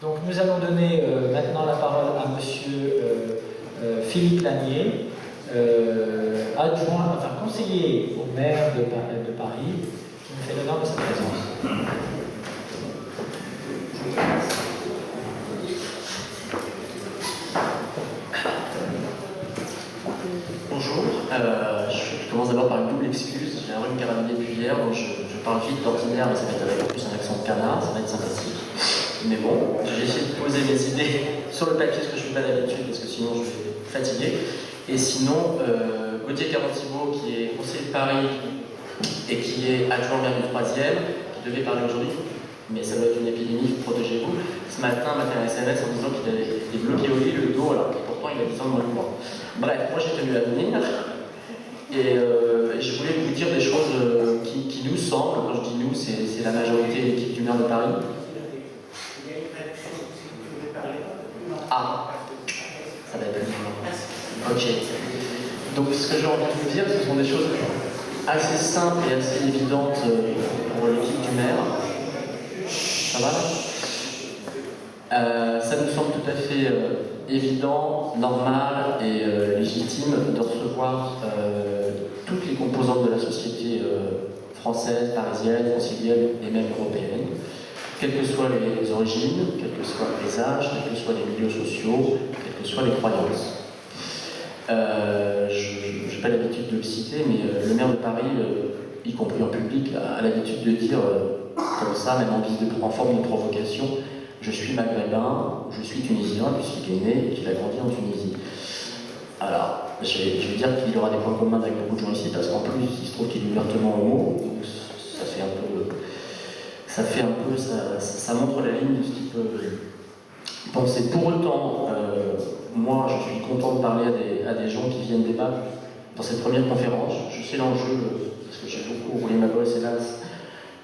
Donc nous allons donner maintenant la parole à monsieur Philippe Lanier, adjoint, enfin conseiller au maire de Paris, qui nous fait l'honneur de sa présence. Bonjour, je commence d'abord par une double excuse. J'ai un rhume carabinier depuis hier, donc je parle vite d'ordinaire, mais ça va être avec en plus un accent de canard, ça va être sympathique. Mais bon, j'ai essayé de poser mes idées sur le papier, ce que je ne fais pas d'habitude, parce que sinon je vais fatiguer. Et sinon, Gauthier Caron-Thibault, qui est conseiller de Paris et qui est adjoint maire du 3e, qui devait parler aujourd'hui, mais ça doit être une épidémie, protégez-vous. Ce matin, m'a fait un SMS en disant qu'il avait été bloqué au lit, le dos, alors que pourtant il a 10 ans de moins que moi. Bref, moi j'ai tenu à venir, et je voulais vous dire des choses qui nous semblent. Quand je dis nous, c'est la majorité de l'équipe du maire de Paris. Ah, ça va être plus long. Ok. Donc ce que j'ai envie de vous dire, ce sont des choses assez simples et assez évidentes pour l'équipe du maire. Ça va ? Ça nous semble tout à fait évident, normal et légitime de recevoir toutes les composantes de la société française, parisienne, francilienne et même européenne, quelles que soient les origines, quels que soient les âges, quels que soient les milieux sociaux, quelles que soient les croyances. Je n'ai pas l'habitude de le citer, mais le maire de Paris, y compris en public, a l'habitude de dire comme ça, même en forme de provocation, je suis maghrébin, je suis tunisien, puisqu'il est né et qu'il a grandi en Tunisie. Alors, je vais dire qu'il aura des points communs avec beaucoup de gens ici, parce qu'en plus, il se trouve qu'il est ouvertement homo, donc ça montre la ligne de ce qu'il peut penser. Pour autant, moi, je suis content de parler à des gens qui viennent débattre dans cette première conférence. Je sais l'enjeu, parce que j'ai beaucoup roulé ma bosse, hélas,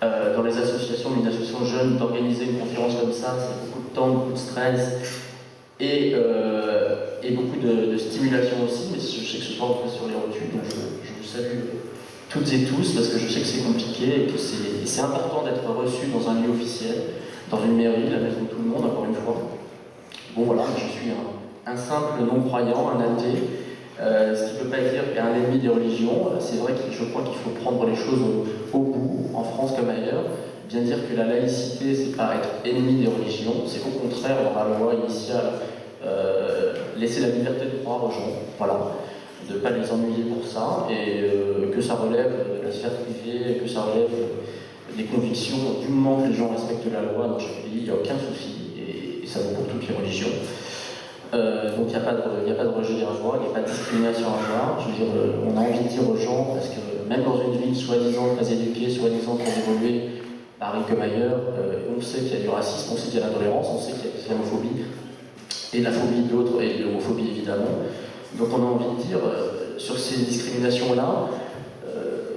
dans les associations, mais une association jeune, d'organiser une conférence comme ça, c'est beaucoup de temps, beaucoup de stress et beaucoup de stimulation aussi, mais je sais que ce soir on fait sur les rotules, donc je vous salue toutes et tous, parce que je sais que c'est compliqué et que c'est important d'être reçu dans un lieu officiel, dans une mairie, la maison de tout le monde, encore une fois. Bon voilà, je suis un simple non-croyant, un athée, ce qui ne peut pas dire un ennemi des religions. C'est vrai que je crois qu'il faut prendre les choses au bout, en France comme ailleurs. Bien dire que la laïcité, c'est pas être ennemi des religions, c'est au contraire, dans la loi initiale, laisser la liberté de croire aux gens, voilà, de ne pas les ennuyer pour ça, et que ça relève de la sphère privée, que ça relève des convictions. Du moment que les gens respectent la loi dans chaque pays, il n'y a aucun souci, et ça vaut pour toutes les religions. Donc il n'y a pas de rejet à avoir, il n'y a pas de discrimination à avoir. Je veux dire, on a envie de dire aux gens, parce que même dans une ville soi-disant très éduquée, soi-disant très évoluée, Paris comme ailleurs, on sait qu'il y a du racisme, on sait qu'il y a l'intolérance, on sait qu'il y a de l'islamophobie, et la phobie d'autres, et de l'homophobie évidemment. Donc on a envie de dire, sur ces discriminations-là,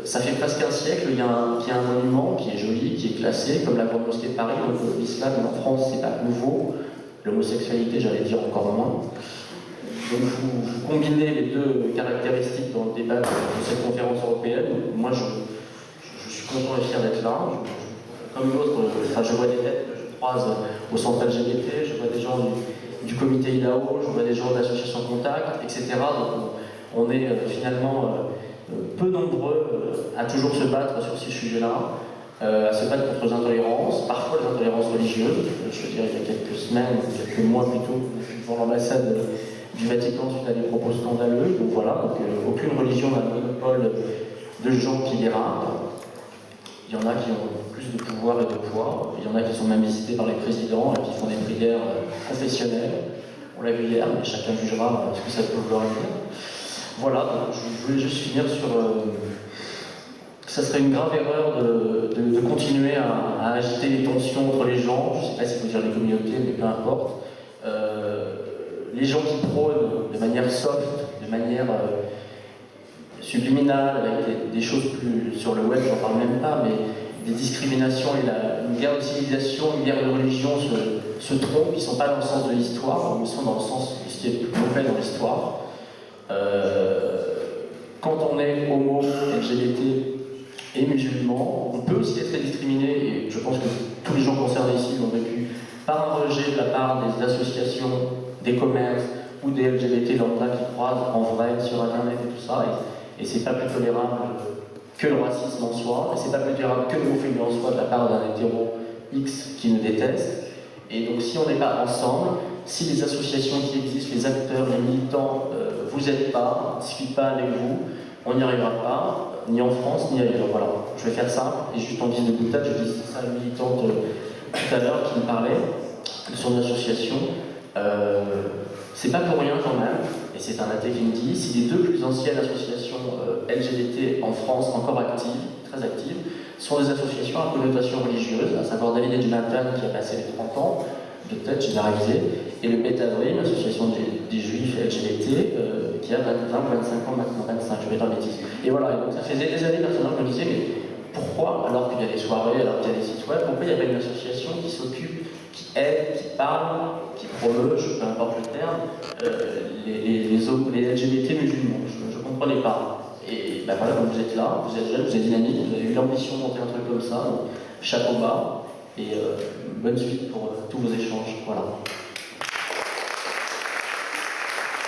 ça fait presque un siècle, il y a un monument qui est joli, qui est classé, comme la Grande Mosquée de Paris. Donc l'islam en France, c'est pas nouveau. L'homosexualité, j'allais dire encore moins. Donc vous combinez les deux caractéristiques dans le débat de cette conférence européenne. Moi, je suis content et fier d'être là. Comme l'autre, je vois des têtes que je croise au centre LGBT, je vois des gens du comité IDAO, je vois des gens de l'association Contact, etc. Donc on est finalement peu nombreux à toujours se battre sur ces sujets-là. À se battre contre les intolérances, parfois les intolérances religieuses. Je veux dire, il y a quelques semaines, quelques mois plutôt, devant l'ambassade du Vatican suite à des propos scandaleux. Donc voilà, aucune religion n'a le monopole de gens qui dérapent. Il y en a qui ont plus de pouvoir et de poids. Il y en a qui sont même visités par les présidents et qui font des prières confessionnelles. On l'a vu hier, mais chacun jugera ce que ça peut vouloir dire. Voilà, donc je voulais juste finir sur... ça serait une grave erreur de continuer à agiter les tensions entre les gens. Je ne sais pas s'il faut dire les communautés, mais peu importe. Les gens qui prônent de manière soft, de manière subliminale, avec des choses plus sur le web, j'en parle même pas, mais des discriminations et une guerre de civilisation, une guerre de religion se trompent, ils ne sont pas dans le sens de l'histoire, ils sont dans le sens de ce qui est plus mauvais dans l'histoire. Quand on est homo, LGBT, et musulmans, on peut aussi être discriminé, et je pense que tous les gens concernés ici l'ont vécu par un rejet de la part des associations, des commerces ou des LGBT lambda qui croisent en vrai sur Internet et tout ça. Et c'est pas plus tolérable que le racisme en soi, et c'est pas plus tolérable que l'homophobie en soi de la part d'un hétéro X qui nous déteste. Et donc si on n'est pas ensemble, si les associations qui existent, les acteurs, les militants, vous aident pas, ne discutent pas avec vous, on n'y arrivera pas, ni en France, ni ailleurs. Voilà, je vais faire simple, et juste en guise de boutade, je dis ça à une militante tout à l'heure qui me parlait de son association. C'est pas pour rien quand même, et c'est un athée qui me dit, si les deux plus anciennes associations LGBT en France, encore actives, très actives, sont des associations à connotation religieuse, à savoir David et Jonathan qui a passé les 30 ans, de tête généralisée, et le Betavrim, l'association des juifs LGBT, qui a 20 ou 25 ans maintenant, 25, je vais pas bêtise. Et voilà, et donc ça faisait des années personnellement que je me disais, mais pourquoi, alors qu'il y a des soirées, alors qu'il y a des sites web, pourquoi il n'y a pas une association qui s'occupe, qui aide, qui parle, qui promeut, peu importe le terme, les LGBT musulmans? Je ne comprenais pas. Et ben voilà, donc vous êtes là, vous êtes jeune, vous êtes dynamique, vous avez eu l'ambition de monter un truc comme ça, donc chapeau bas, et bonne suite pour tous vos échanges. Voilà.